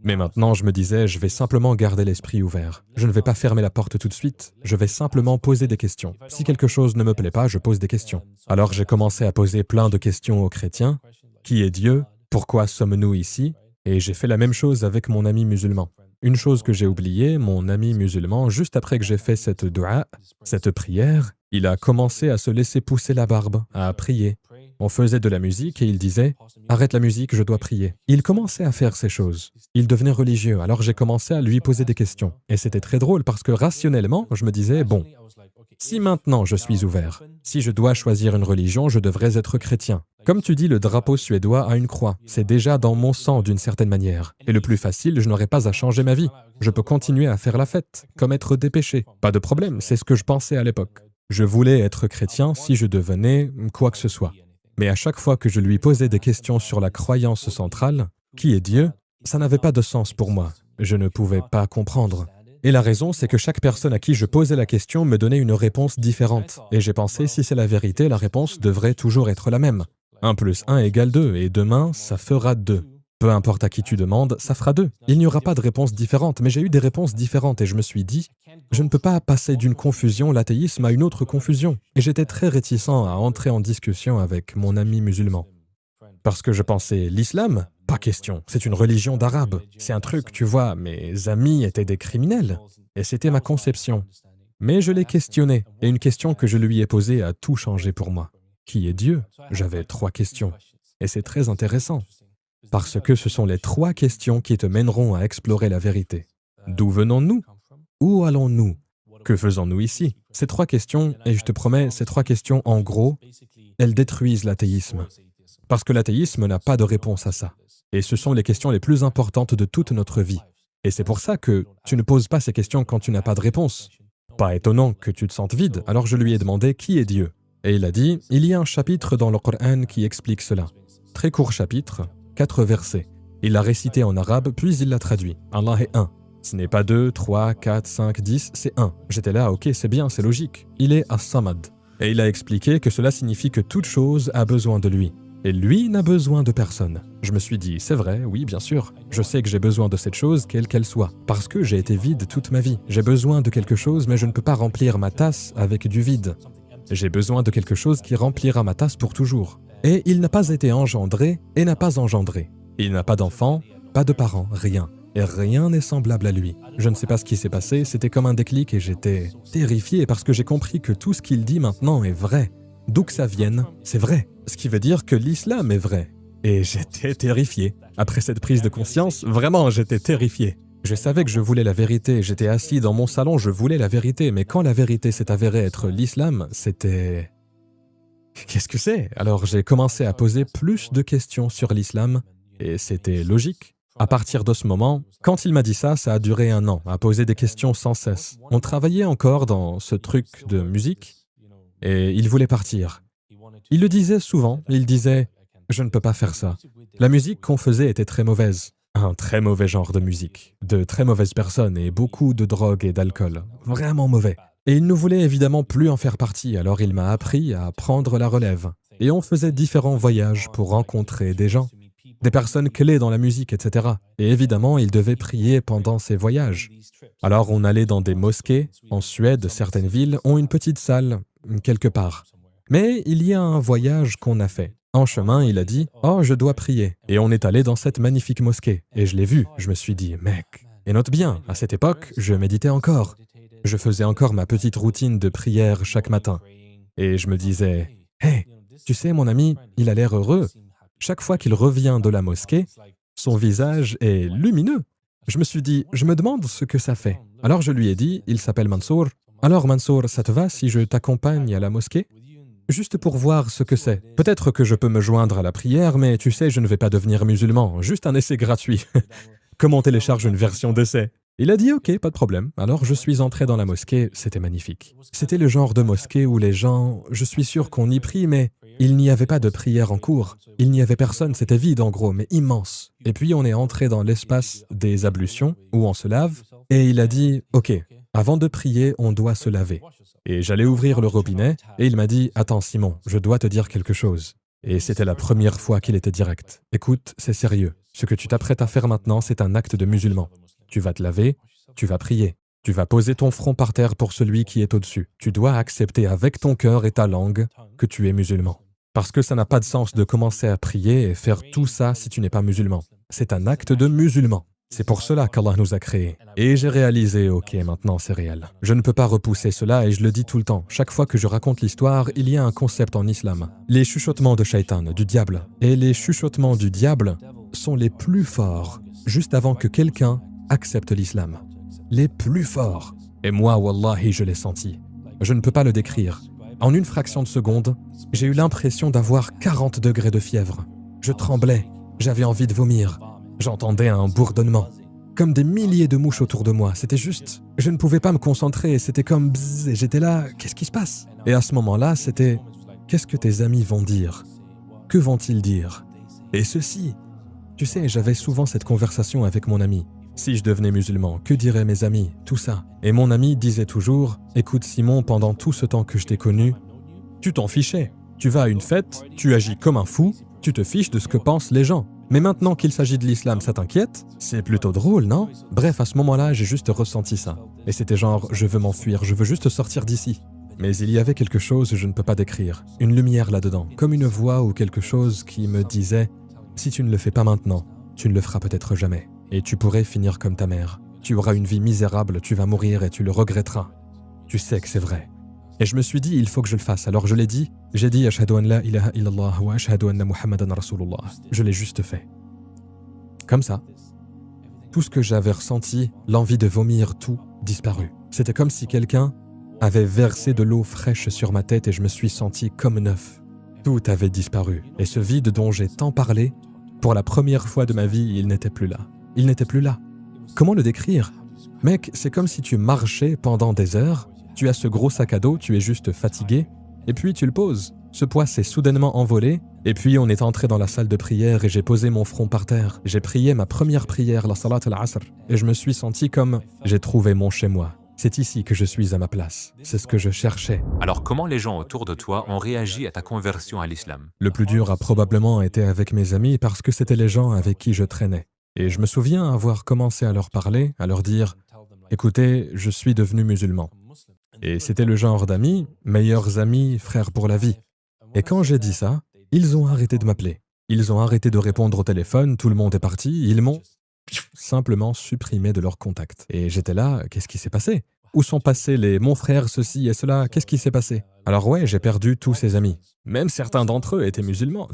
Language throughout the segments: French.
Mais maintenant, je me disais, je vais simplement garder l'esprit ouvert. Je ne vais pas fermer la porte tout de suite, je vais simplement poser des questions. Si quelque chose ne me plaît pas, je pose des questions. Alors j'ai commencé à poser plein de questions aux chrétiens. Qui est Dieu? Pourquoi sommes-nous ici? Et j'ai fait la même chose avec mon ami musulman. Une chose que j'ai oubliée, mon ami musulman, juste après que j'ai fait cette dua, cette prière, il a commencé à se laisser pousser la barbe, à prier. On faisait de la musique et il disait « Arrête la musique, je dois prier ». Il commençait à faire ces choses. Il devenait religieux, alors j'ai commencé à lui poser des questions. Et c'était très drôle parce que rationnellement, je me disais « Bon, si maintenant je suis ouvert, si je dois choisir une religion, je devrais être chrétien. Comme tu dis, le drapeau suédois a une croix. C'est déjà dans mon sang d'une certaine manière. Et le plus facile, je n'aurais pas à changer ma vie. Je peux continuer à faire la fête, commettre des péchés. Pas de problème, c'est ce que je pensais à l'époque. Je voulais être chrétien si je devenais quoi que ce soit. Mais à chaque fois que je lui posais des questions sur la croyance centrale, qui est Dieu, ça n'avait pas de sens pour moi. Je ne pouvais pas comprendre. Et la raison, c'est que chaque personne à qui je posais la question me donnait une réponse différente. Et j'ai pensé, si c'est la vérité, la réponse devrait toujours être la même. 1 plus 1 égale 2, et demain, ça fera 2. Peu importe à qui tu demandes, ça fera 2. Il n'y aura pas de réponse différente, mais j'ai eu des réponses différentes et je me suis dit, je ne peux pas passer d'une confusion, l'athéisme, à une autre confusion. Et j'étais très réticent à entrer en discussion avec mon ami musulman. Parce que je pensais, l'islam? Pas question, c'est une religion d'arabe. C'est un truc, tu vois, mes amis étaient des criminels. Et c'était ma conception. Mais je l'ai questionné, et une question que je lui ai posée a tout changé pour moi. Qui est Dieu? J'avais 3 questions. Et c'est très intéressant. Parce que ce sont les 3 questions qui te mèneront à explorer la vérité. D'où venons-nous? Où allons-nous? Que faisons-nous ici? Ces 3 questions, et je te promets, ces 3 questions, en gros, elles détruisent l'athéisme. Parce que l'athéisme n'a pas de réponse à ça. Et ce sont les questions les plus importantes de toute notre vie. Et c'est pour ça que tu ne poses pas ces questions quand tu n'as pas de réponse. Pas étonnant que tu te sentes vide. Alors je lui ai demandé qui est Dieu. Et il a dit, il y a un chapitre dans le Coran qui explique cela. Très court chapitre, 4 versets. Il l'a récité en arabe, puis il l'a traduit. Allah est un. Ce n'est pas 2, 3, 4, 5, 10, c'est 1. J'étais là, ok, c'est bien, c'est logique. Il est As-Samad. Et il a expliqué que cela signifie que toute chose a besoin de lui. Et lui n'a besoin de personne. Je me suis dit, c'est vrai, oui, bien sûr. Je sais que j'ai besoin de cette chose, quelle qu'elle soit. Parce que j'ai été vide toute ma vie. J'ai besoin de quelque chose, mais je ne peux pas remplir ma tasse avec du vide. J'ai besoin de quelque chose qui remplira ma tasse pour toujours. Et il n'a pas été engendré et n'a pas engendré. Il n'a pas d'enfant, pas de parents, rien. Et rien n'est semblable à lui. Je ne sais pas ce qui s'est passé, c'était comme un déclic et j'étais terrifié parce que j'ai compris que tout ce qu'il dit maintenant est vrai. D'où que ça vienne, c'est vrai. Ce qui veut dire que l'islam est vrai. Et j'étais terrifié. Après cette prise de conscience, vraiment, j'étais terrifié. Je savais que je voulais la vérité. J'étais assis dans mon salon, je voulais la vérité. Mais quand la vérité s'est avérée être l'islam, c'était... Qu'est-ce que c'est? Alors j'ai commencé à poser plus de questions sur l'islam. Et c'était logique. À partir de ce moment, quand il m'a dit ça, ça a duré 1 an, à poser des questions sans cesse. On travaillait encore dans ce truc de musique. Et il voulait partir. Il le disait souvent, il disait « Je ne peux pas faire ça ». La musique qu'on faisait était très mauvaise. Un très mauvais genre de musique, de très mauvaises personnes et beaucoup de drogue et d'alcool. Vraiment mauvais. Et il ne voulait évidemment plus en faire partie, alors il m'a appris à prendre la relève. Et on faisait différents voyages pour rencontrer des gens, des personnes clés dans la musique, etc. Et évidemment, il devait prier pendant ces voyages. Alors on allait dans des mosquées. En Suède, certaines villes ont une petite salle, quelque part. Mais il y a un voyage qu'on a fait. En chemin, il a dit « Oh, je dois prier ». Et on est allé dans cette magnifique mosquée. Et je l'ai vu, je me suis dit « Mec ». Et note bien, à cette époque, je méditais encore. Je faisais encore ma petite routine de prière chaque matin. Et je me disais « Hey, tu sais, mon ami, il a l'air heureux. Chaque fois qu'il revient de la mosquée, son visage est lumineux. » Je me suis dit « Je me demande ce que ça fait. » Alors je lui ai dit « Il s'appelle Mansour. Alors Mansour, ça te va si je t'accompagne à la mosquée ? Juste pour voir ce que c'est. Peut-être que je peux me joindre à la prière, mais tu sais, je ne vais pas devenir musulman. Juste un essai gratuit. Comment on télécharge une version d'essai ? Il a dit « Ok, pas de problème. » Alors je suis entré dans la mosquée, c'était magnifique. C'était le genre de mosquée où les gens, je suis sûr qu'on y prie, mais il n'y avait pas de prière en cours. Il n'y avait personne, c'était vide en gros, mais immense. Et puis on est entré dans l'espace des ablutions, où on se lave, et il a dit « Ok, avant de prier, on doit se laver. » Et j'allais ouvrir le robinet, et il m'a dit « Attends Simon, je dois te dire quelque chose. » Et c'était la première fois qu'il était direct. « Écoute, c'est sérieux. Ce que tu t'apprêtes à faire maintenant, c'est un acte de musulman. Tu vas te laver, tu vas prier. Tu vas poser ton front par terre pour celui qui est au-dessus. Tu dois accepter avec ton cœur et ta langue que tu es musulman. Parce que ça n'a pas de sens de commencer à prier et faire tout ça si tu n'es pas musulman. C'est un acte de musulman. C'est pour cela qu'Allah nous a créés. Et j'ai réalisé, ok, maintenant c'est réel. Je ne peux pas repousser cela et je le dis tout le temps. Chaque fois que je raconte l'histoire, il y a un concept en islam. Les chuchotements de Shaitan, du diable. Et les chuchotements du diable sont les plus forts juste avant que quelqu'un accepte l'islam. Les plus forts. Et moi, wallahi, je l'ai senti. Je ne peux pas le décrire. En une fraction de seconde, j'ai eu l'impression d'avoir 40 degrés de fièvre. Je tremblais, j'avais envie de vomir. J'entendais un bourdonnement. Comme des milliers de mouches autour de moi. C'était juste... Je ne pouvais pas me concentrer, c'était comme bzzz, et j'étais là, qu'est-ce qui se passe? Et à ce moment-là, c'était... Qu'est-ce que tes amis vont dire? Que vont-ils dire? Et ceci... Tu sais, j'avais souvent cette conversation avec mon ami. Si je devenais musulman, que diraient mes amis? Tout ça. Et mon ami disait toujours, écoute Simon, pendant tout ce temps que je t'ai connu, tu t'en fichais. Tu vas à une fête, tu agis comme un fou, tu te fiches de ce que pensent les gens. Mais maintenant qu'il s'agit de l'islam, ça t'inquiète? C'est plutôt drôle, non? Bref, à ce moment-là, j'ai juste ressenti ça. Et c'était genre, je veux m'enfuir, je veux juste sortir d'ici. Mais il y avait quelque chose que je ne peux pas décrire. Une lumière là-dedans, comme une voix ou quelque chose qui me disait, si tu ne le fais pas maintenant, tu ne le feras peut-être jamais. Et tu pourrais finir comme ta mère. Tu auras une vie misérable, tu vas mourir et tu le regretteras. Tu sais que c'est vrai. Et je me suis dit, il faut que je le fasse. Alors je l'ai dit. J'ai dit, Ashhadu an la ilaha illallah wa ashhadu anna Muhammadan Rasulullah. Je l'ai juste fait. Comme ça. Tout ce que j'avais ressenti, l'envie de vomir, tout disparu. C'était comme si quelqu'un avait versé de l'eau fraîche sur ma tête et je me suis senti comme neuf. Tout avait disparu. Et ce vide dont j'ai tant parlé, pour la première fois de ma vie, il n'était plus là. Il n'était plus là. Comment le décrire? Mec, c'est comme si tu marchais pendant des heures, tu as ce gros sac à dos, tu es juste fatigué, et puis tu le poses. Ce poids s'est soudainement envolé, et puis on est entré dans la salle de prière et j'ai posé mon front par terre. J'ai prié ma première prière, la salat al-asr, et je me suis senti comme j'ai trouvé mon chez-moi. C'est ici que je suis à ma place. C'est ce que je cherchais. Alors comment les gens autour de toi ont réagi à ta conversion à l'islam? Le plus dur a probablement été avec mes amis parce que c'était les gens avec qui je traînais. Et je me souviens avoir commencé à leur parler, à leur dire « Écoutez, je suis devenu musulman. » Et c'était le genre d'amis, meilleurs amis, frères pour la vie. Et quand j'ai dit ça, ils ont arrêté de m'appeler. Ils ont arrêté de répondre au téléphone, tout le monde est parti, ils m'ont simplement supprimé de leur contact. Et j'étais là, qu'est-ce qui s'est passé? Où sont passés les « mon frère, ceci et cela », qu'est-ce qui s'est passé? Alors ouais, j'ai perdu tous ces amis. Même certains d'entre eux étaient musulmans.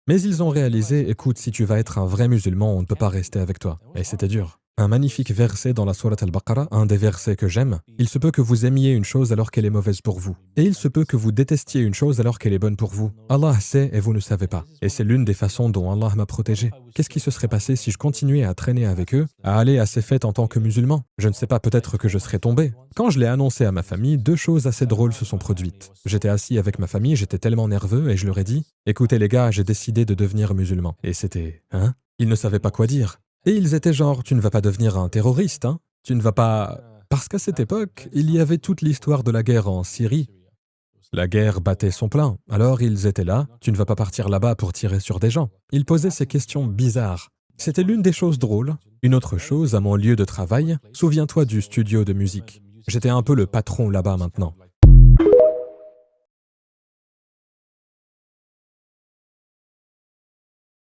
Mais ils ont réalisé, écoute, si tu vas être un vrai musulman, on ne peut pas rester avec toi. Et c'était dur. Un magnifique verset dans la sourate Al-Baqarah, un des versets que j'aime. Il se peut que vous aimiez une chose alors qu'elle est mauvaise pour vous. Et il se peut que vous détestiez une chose alors qu'elle est bonne pour vous. Allah sait et vous ne savez pas. Et c'est l'une des façons dont Allah m'a protégé. Qu'est-ce qui se serait passé si je continuais à traîner avec eux, à aller à ces fêtes en tant que musulman? Je ne sais pas, peut-être que je serais tombé. Quand je l'ai annoncé à ma famille, deux choses assez drôles se sont produites. J'étais assis avec ma famille, j'étais tellement nerveux et je leur ai dit « Écoutez les gars, j'ai décidé de devenir musulman. » Et c'était « Hein ?» Ils ne savaient pas quoi dire. Et ils étaient genre, tu ne vas pas devenir un terroriste, hein? Tu ne vas pas... Parce qu'à cette époque, il y avait toute l'histoire de la guerre en Syrie. La guerre battait son plein, alors ils étaient là, tu ne vas pas partir là-bas pour tirer sur des gens. Ils posaient ces questions bizarres. C'était l'une des choses drôles. Une autre chose, à mon lieu de travail, souviens-toi du studio de musique. J'étais un peu le patron là-bas maintenant.